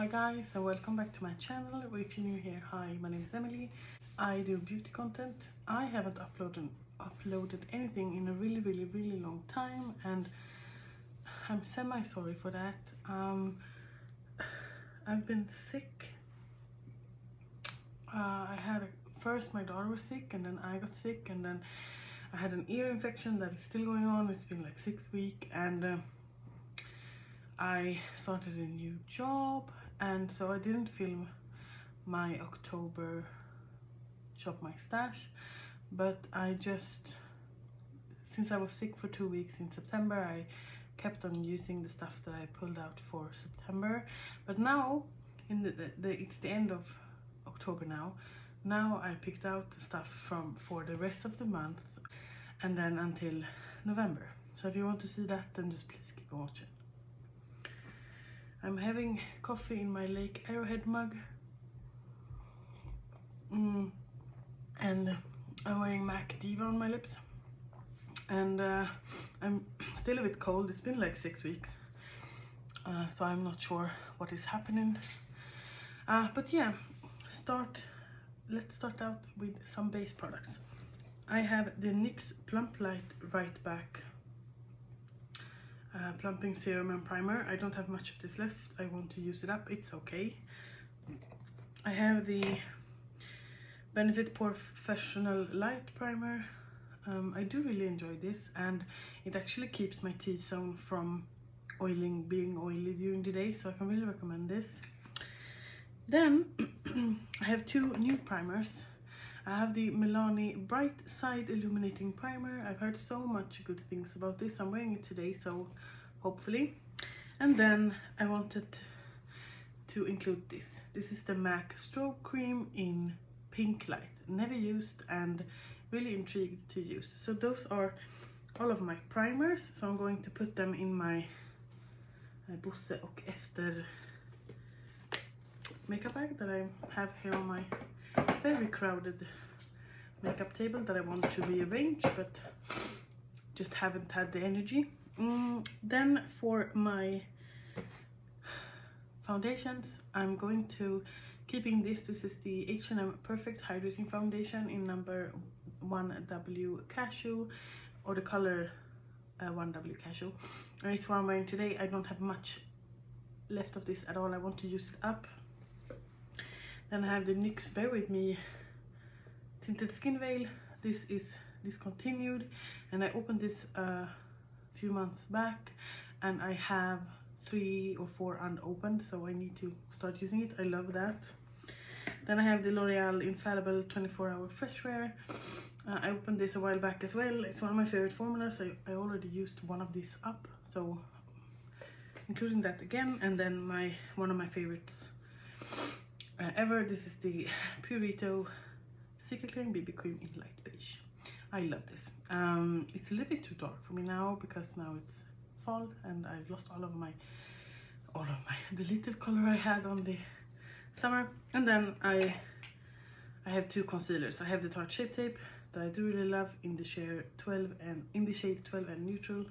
Hi guys, and welcome back to my channel. If you're new here, hi, my name is Emily. I do beauty content. I haven't uploaded anything in a really long time, and I'm semi sorry for that. I've been sick. First my daughter was sick, and then I got sick, and then I had an ear infection that is still going on. It's been like 6 weeks, and I started a new job, and so I didn't film my October Shop My Stash, but since I was sick for 2 weeks in September, I kept on using the stuff that I pulled out for September. But now it's the end of October now I picked out the stuff for the rest of the month and then until November. So if you want to see that, then just please keep on watching. I'm having coffee in my Lake Arrowhead mug, and I'm wearing MAC Diva on my lips, and I'm still a bit cold. It's been like 6 weeks, so I'm not sure what is happening, but yeah, let's start out with some base products. I have the NYX Plump Light Right Back plumping serum and primer. I don't have much of this left. I want to use it up. It's okay. I have the Benefit Professional Light Primer. I do really enjoy this, and it actually keeps my T-zone from being oily during the day, so I can really recommend this. Then I have two new primers. I have the Milani Bright Side Illuminating Primer. I've heard so much good things about this. I'm wearing it today, so hopefully. And then I wanted to include this. This is the MAC Strobe Cream in Pink Light. Never used and really intrigued to use. So those are all of my primers. So I'm going to put them in my Bosse och Ester makeup bag that I have here on my very crowded makeup table that I want to rearrange, but just haven't had the energy. Then for my foundations, I'm going to keeping this. This is the H&M Perfect Hydrating Foundation in number 1W Cashew, or the color 1W Cashew. And it's what I'm wearing today. I don't have much left of this at all. I want to use it up. Then I have the NYX Bear With Me Tinted Skin Veil. This is discontinued, and I opened this a few months back, and I have 3 or 4 unopened, so I need to start using it. I love that. Then I have the L'Oreal Infallible 24-Hour Fresh Wear. I opened this a while back as well. It's one of my favorite formulas. I already used one of these up, so including that again. And then one of my favorites ever, this is the Purito Secret Clearing BB Cream in Light Beige. I love this. It's a little bit too dark for me now, because now it's fall and I've lost all of the little color I had on the summer. And then I have 2 concealers. I have the Tarte Shape Tape that I do really love in the shade 12 and neutral,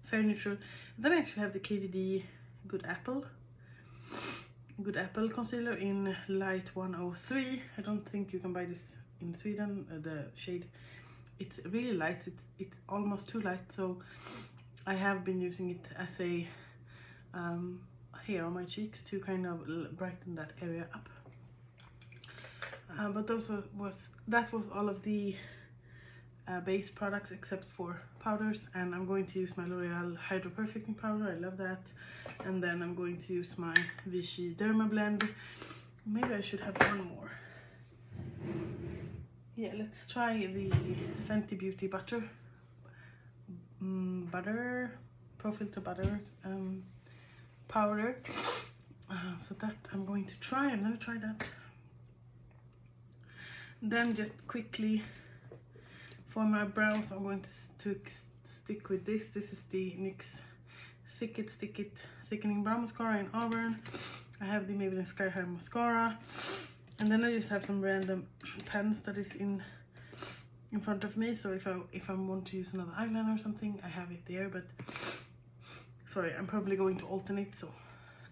fair neutral. And then I actually have the KVD Good Apple concealer in light 103. I don't think you can buy this in Sweden. The shade, it's really light. It's almost too light, so I have been using it as a here on my cheeks to kind of brighten that area up. But that was all of the base products except for powders, and I'm going to use my L'Oreal Hydro Perfecting powder. I love that. And then I'm going to use my Vichy Derma Blend. Maybe I should have one more. Yeah, let's try the Fenty Beauty Pro Filter Butter powder. So that I'm going to try. I've never tried that. Then just quickly for my brows, I'm going to stick with this. This is the NYX Stick It Thickening Brow Mascara in Auburn. I have the Maybelline Sky High Mascara. And then I just have some random pens that is in front of me. So if I want to use another eyeliner or something, I have it there. But sorry, I'm probably going to alternate, so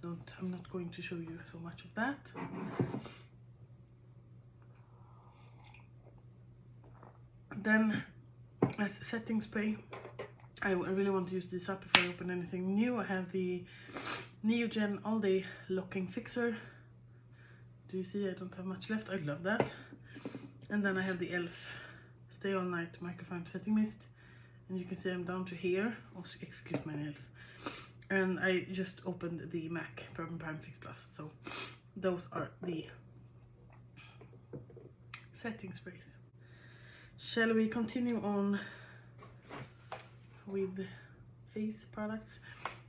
I'm not going to show you so much of that. Then as setting spray, I really want to use this up before I open anything new. I have the Neogen All Day Locking Fixer. Do you see I don't have much left? I love that. And then I have the e.l.f. Stay All Night Microfiber Setting Mist. And you can see I'm down to here. Oh, excuse my nails. And I just opened the MAC Prime Fix Plus. So those are the setting sprays. Shall we continue on with face products?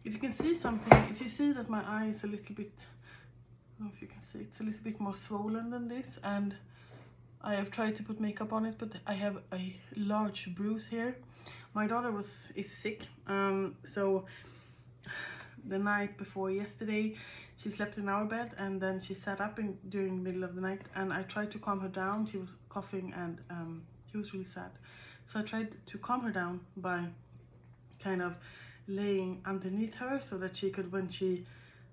If you can see something, if you see that my eye is a little bit, I don't know if you can see, it's a little bit more swollen than this, and I have tried to put makeup on it, but I have a large bruise here. My daughter is sick, so the night before yesterday she slept in our bed, and then she sat up during the middle of the night, and I tried to calm her down. She was coughing and she was really sad, so I tried to calm her down by kind of laying underneath her so that she could, when she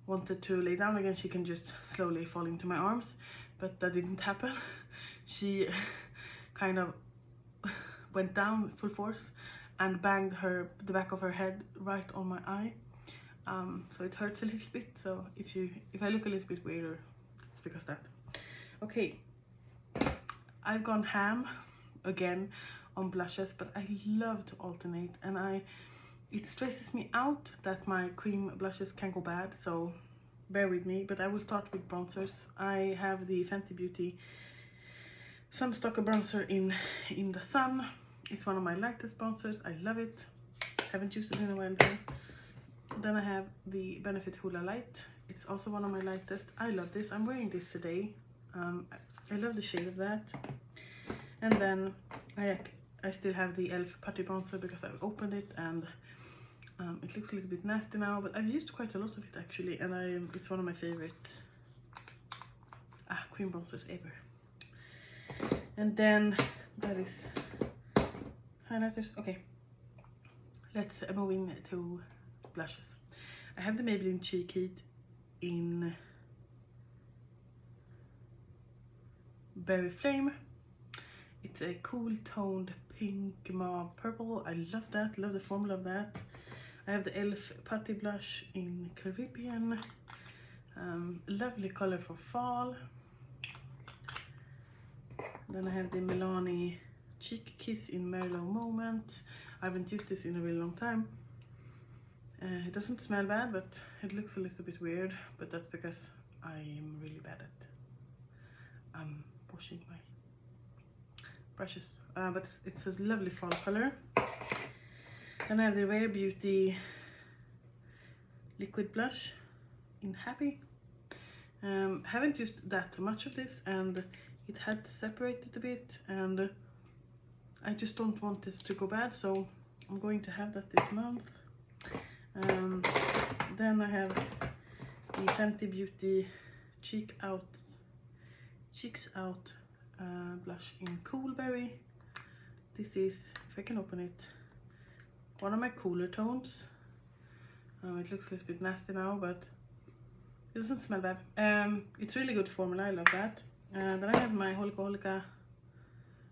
wanted to lay down again, she can just slowly fall into my arms. But that didn't happen. She kind of went down full force and banged the back of her head right on my eye. So it hurts a little bit. So if I look a little bit weirder, it's because that. Okay, I've gone ham again on blushes, but I love to alternate, and it stresses me out that my cream blushes can go bad, so bear with me. But I will start with bronzers. I have the Fenty Beauty Sunstalker bronzer in the Sun. It's one of my lightest bronzers. I love it. Haven't used it in a while though. Then I have the Benefit Hoola Light. It's also one of my lightest. I love this. I'm wearing this today. I love the shade of that. And then I still have the e.l.f. Putty Bronzer because I've opened it, and it looks a little bit nasty now, but I've used quite a lot of it actually, and it's one of my favorite cream bronzers ever. And then that is highlighters. Okay, let's move into blushes. I have the Maybelline Cheek Heat in Berry Flame. It's a cool toned pink mauve purple. I love that, love the formula of that. I have the e.l.f. Putty Blush in Caribbean. Lovely color for fall. Then I have the Milani Cheek Kiss in Merlot Moment. I haven't used this in a really long time. It doesn't smell bad, but it looks a little bit weird. But that's because I am really bad at washing my brushes. But it's a lovely fall color. Then I have the Rare Beauty Liquid Blush in Happy. Haven't used that much of this, and it had separated a bit, and I just don't want this to go bad, so I'm going to have that this month. Then I have the Fenty Beauty Cheeks Out blush in Cool Berry. This is, if I can open it, one of my cooler tones. It looks a little bit nasty now, but it doesn't smell bad. It's really good formula, I love that. Then I have my Holika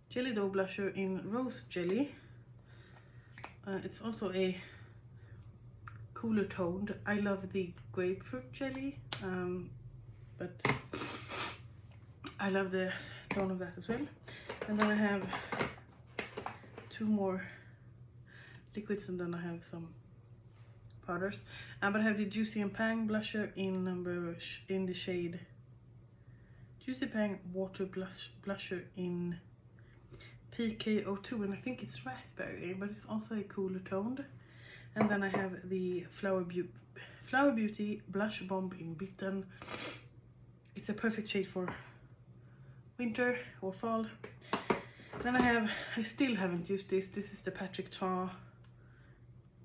Jelly Dough blusher in Rose Jelly. It's also a cooler toned. I love the grapefruit jelly, but I love the tone of that as well. And then I have two more liquids, and then I have some powders. But I have the Juicy and Pang blusher in the shade Juicy Pang Water Blusher in PK02, and I think it's raspberry, but it's also a cooler toned. And then I have the Flower Beauty Blush Bomb in Bitten. It's a perfect shade for winter or fall. Then I still haven't used this. This is the Patrick Ta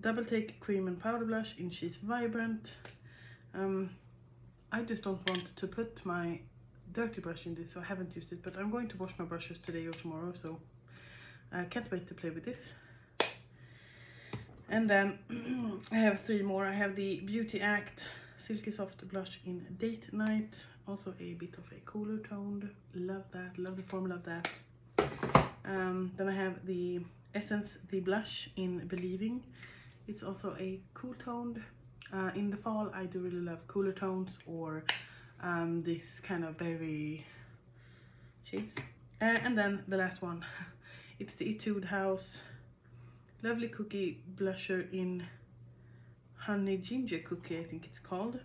Double Take Cream and Powder Blush in She's Vibrant. I just don't want to put my dirty brush in this, so I haven't used it, but I'm going to wash my brushes today or tomorrow, so I can't wait to play with this. And then I have three more. I have the Beauty Act Silky Soft blush in Date Night, also a bit of a cooler toned. Love that, love the formula of that. Then I have the Essence the blush in Believing. It's also a cool toned. In the fall I do really love cooler tones, or this kind of berry shades. And then the last one, it's the Etude House Lovely Cookie blusher in Honey Ginger Cookie, I think it's called.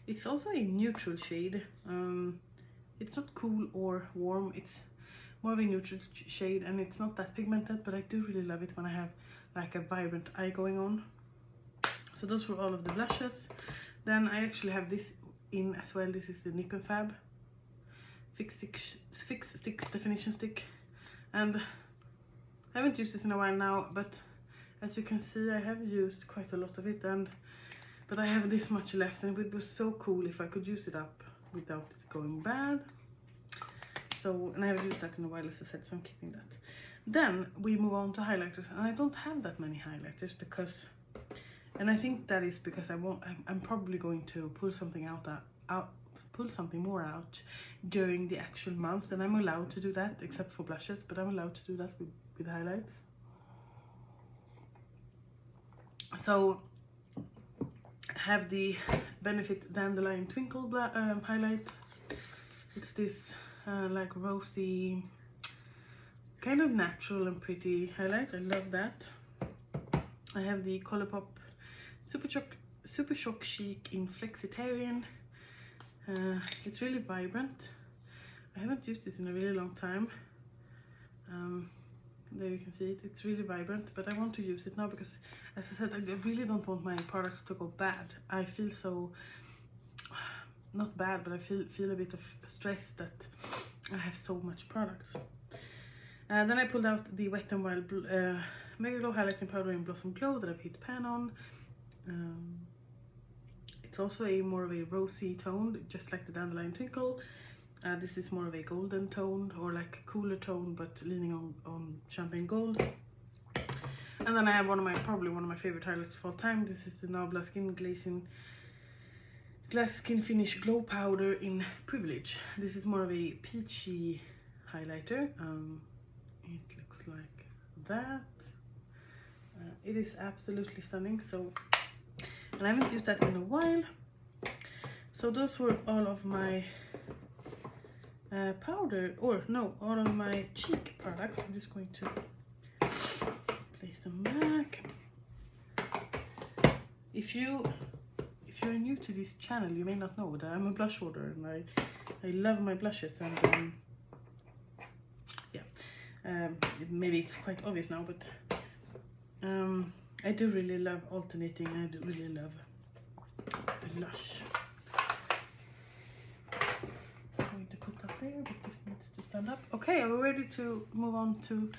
It's also a neutral shade. It's not cool or warm, it's more of a neutral shade, and it's not that pigmented, but I do really love it when I have like a vibrant eye going on. So those were all of the blushes. Then I actually have this in as well. This is the Nip and Fab Fix Sticks Definition Stick, and I haven't used this in a while now, but as you can see I have used quite a lot of it, but I have this much left, and it would be so cool if I could use it up without it going bad. So, and I haven't used that in a while, as I said, so I'm keeping that. Then we move on to highlighters, and I don't have that many highlighters because, and I think that is because I'm probably going to pull something pull something more out during the actual month, and I'm allowed to do that except for blushes, but I'm allowed to do that with highlights. So I have the Benefit Dandelion Twinkle highlight. It's this like rosy, kind of natural and pretty highlight. I love that. I have the Colourpop Super Shock Chic in Flexitarian. It's really vibrant. I haven't used this in a really long time. There you can see it. It's really vibrant, but I want to use it now because, as I said, I really don't want my products to go bad. I feel so, not bad, but I feel a bit of stress that I have so much products. Then I pulled out the Wet n Wild Mega Glow Highlighting Powder in Blossom Glow that I've hit pan on. It's also a more of a rosy tone, just like the Dandelion Twinkle. This is more of a golden tone, or like a cooler tone, but leaning on champagne gold. And then I have probably one of my favorite highlights of all time. This is the Nabla Glass Skin Finish Glow Powder in Privilege. This is more of a peachy highlighter. It looks like that. It is absolutely stunning. So, and I haven't used that in a while. So those were all of my all of my cheek products. I'm just going to place them back. If you're new to this channel, you may not know that I'm a blush hoarder, and I love my blushes, and maybe it's quite obvious now, but I do really love alternating. I do really love blush. There, but this needs to stand up. Okay, we're ready to move on to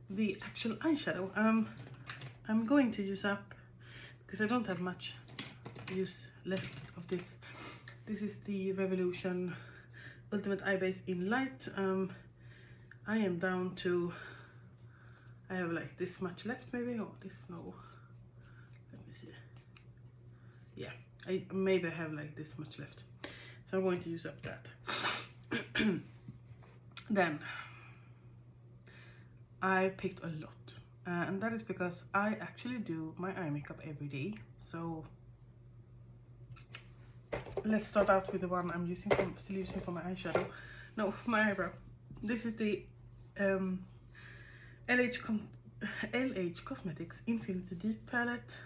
the actual eyeshadow. I'm going to use up, because I don't have much use left of this. This is the Revolution Ultimate Eye Base in Light. I am down to, I have like this much left maybe, or this, no, let me see. Yeah, I have like this much left. So I'm going to use up that. Then I picked a lot, and that is because I actually do my eye makeup every day. So let's start out with the one I'm still using for my eyeshadow. No, my eyebrow. This is the LH Cosmetics Infinity Deep palette,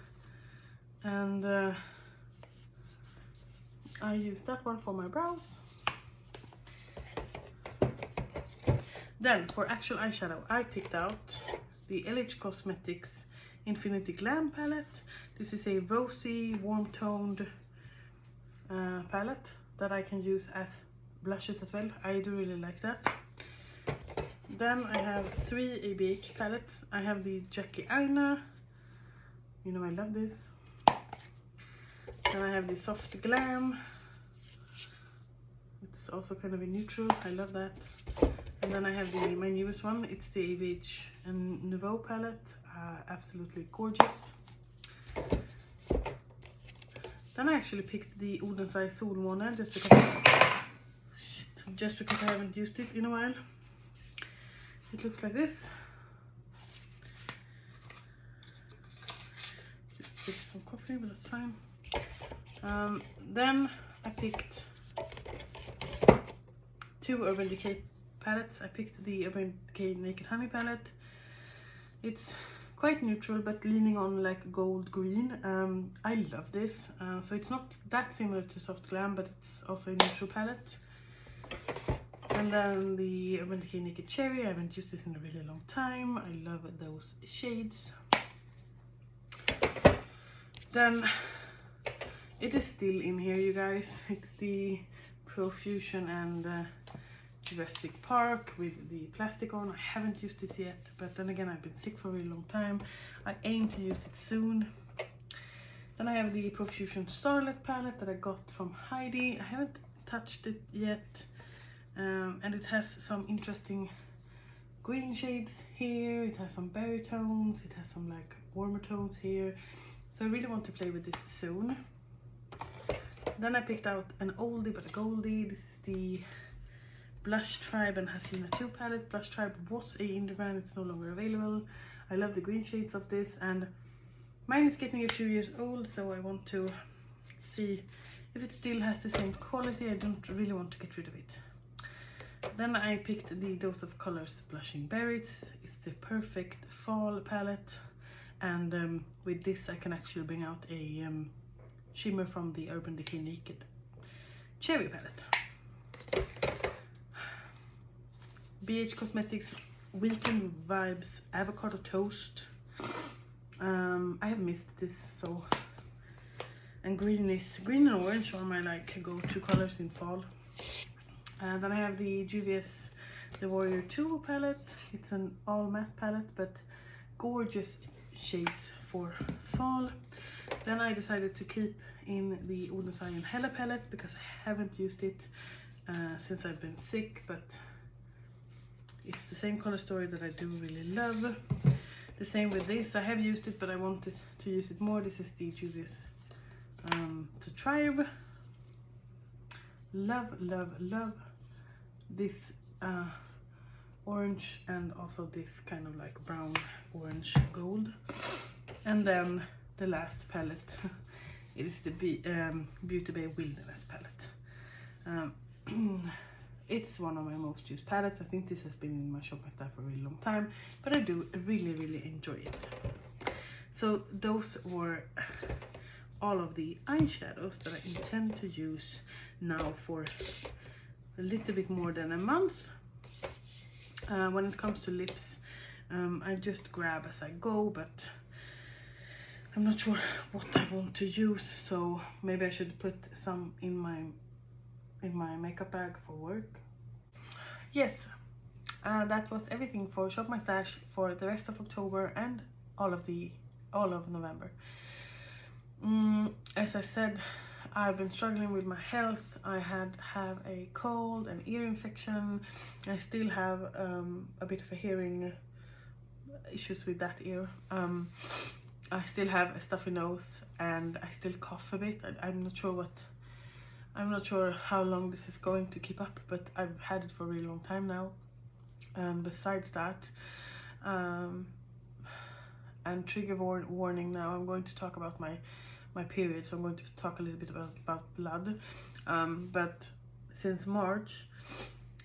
and I use that one for my brows. Then for actual eyeshadow, I picked out the LH Cosmetics Infinity Glam palette. This is a rosy, warm-toned palette that I can use as blushes as well. I do really like that. Then I have 3 ABH palettes. I have the Jackie Aina. You know I love this. Then I have the Soft Glam. It's also kind of a neutral. I love that. And then I have my newest one. It's the ABH and Nouveau palette. Absolutely gorgeous. Then I actually picked the Odensai Solmåne just because I haven't used it in a while. It looks like this. Just picked some coffee, but that's fine. Then I picked 2 Urban Decay palettes. I picked the Urban Decay Naked Honey palette. It's quite neutral but leaning on like gold green. I love this. So it's not that similar to Soft Glam, but it's also a neutral palette. And then the Urban Decay Naked Cherry. I haven't used this in a really long time. I love those shades. Then it is still in here, you guys. It's the Profusion and Jurassic Park with the plastic on. I haven't used it yet, but then again I've been sick for a really long time. I aim to use it soon. Then I have the Profusion Starlet palette that I got from Heidi. I haven't touched it yet, and it has some interesting green shades here. It has some berry tones, it has some like warmer tones here, so I really want to play with this soon. Then I picked out an oldie but a goldie. This is the Blush Tribe and Hasina 2 palette. Blush Tribe was a indie brand, it's no longer available. I love the green shades of this, and mine is getting a few years old, so I want to see if it still has the same quality. I don't really want to get rid of it. Then I picked the Dose of Colors Blushing Berries. It's the perfect fall palette, and with this I can actually bring out a shimmer from the Urban Decay Naked Cherry palette. BH Cosmetics Weekend Vibes Avocado Toast. I have missed this, so, and green and orange are my like go-to colors in fall. Then I have the Juvia's The Warrior 2 palette. It's an all matte palette, but gorgeous shades for fall. Then I decided to keep in the Odensai and Hella palette because I haven't used it since I've been sick, but it's the same color story that I do really love. The same with this. I have used it, but I wanted to use it more. This is the Juvia's to Tribe. Love, love, love this orange, and also this kind of like brown orange gold. And then the last palette is the Beauty Bay Wilderness palette. It's one of my most used palettes. I think this has been in my Shop My Staff for a really long time, but I do really enjoy it. So those were all of the eyeshadows that I intend to use now for a little bit more than a month. When it comes to lips, I just grab as I go, but I'm not sure what I want to use, so maybe I should put some in my makeup bag for work. Yes, that was everything for Shop My Stash for the rest of October and all of November. As I said, I've been struggling with my health. I have a cold, an ear infection. I still have a bit of a hearing issues with that ear. I still have a stuffy nose, and I still cough a bit. I'm not sure how long this is going to keep up, but I've had it for a really long time now. Besides that, and trigger warning now, I'm going to talk about my period, so I'm going to talk a little bit about blood. But since March,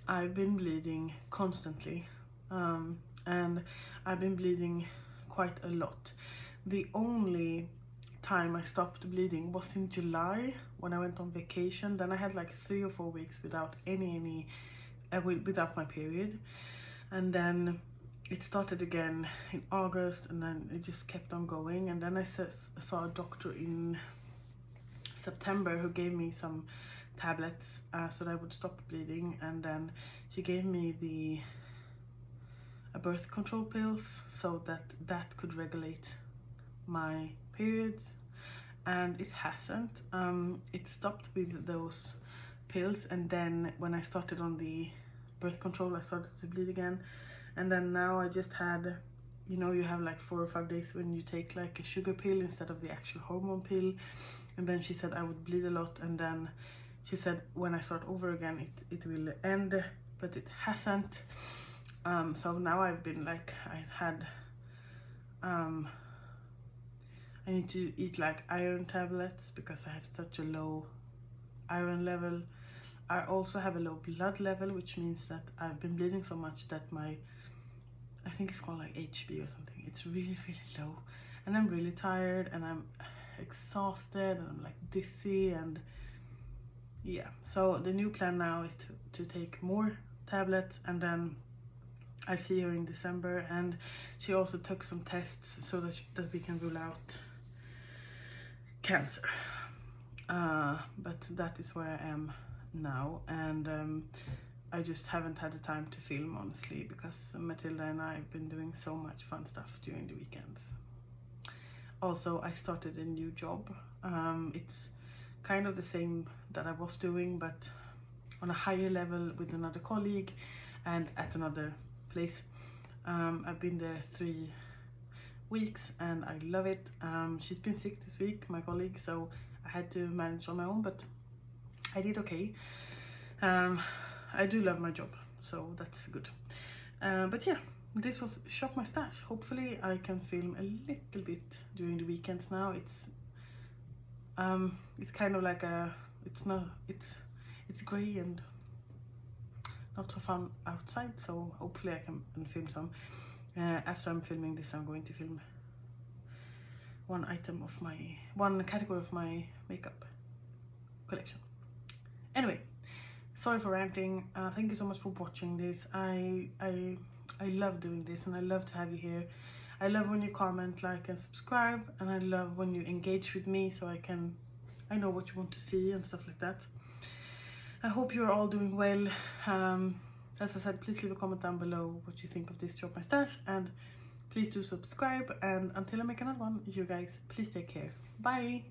I've been bleeding constantly, and I've been bleeding quite a lot. The only time I stopped bleeding was in July when I went on vacation. Then I had like 3 or 4 weeks without without my period, and then it started again in August, and then it just kept on going. And then I saw a doctor in September who gave me some tablets so that I would stop bleeding, and then she gave me birth control pills so that could regulate my periods, and it hasn't. It stopped with those pills, and then when I started on the birth control, I started to bleed again. And then now I just had, you know, you have like 4 or 5 days when you take like a sugar pill instead of the actual hormone pill, and then she said I would bleed a lot, and then she said when I start over again it will end, but it hasn't. So now I've been like, I need to eat like iron tablets because I have such a low iron level. I also have a low blood level, which means that I've been bleeding so much that I think it's called like HB or something. It's really, really low, and I'm really tired, and I'm exhausted, and I'm like dizzy, and yeah. So the new plan now is to take more tablets, and then I'll see her in December. And she also took some tests so that we can rule out cancer. But that is where I am now, and I just haven't had the time to film, honestly, because Matilda and I have been doing so much fun stuff during the weekends. Also, I started a new job. It's kind of the same that I was doing, but on a higher level with another colleague and at another place. I've been there 3 weeks and I love it. She's been sick this week, my colleague, so I had to manage on my own, but I did okay. I do love my job, so that's good. But yeah, this was Shop My Stash. Hopefully I can film a little bit during the weekends now. It's kind of like it's gray and not so fun outside, so hopefully I can film some. After I'm filming this, I'm going to film one category of my makeup collection. Anyway, sorry for ranting. Thank you so much for watching this. I love doing this, and I love to have you here. I love when you comment, like, and subscribe, and I love when you engage with me, so I know what you want to see and stuff like that. I hope you're all doing well. As I said, please leave a comment down below what you think of this Shop My Stash, and please do subscribe. And until I make another one, you guys, please take care. Bye!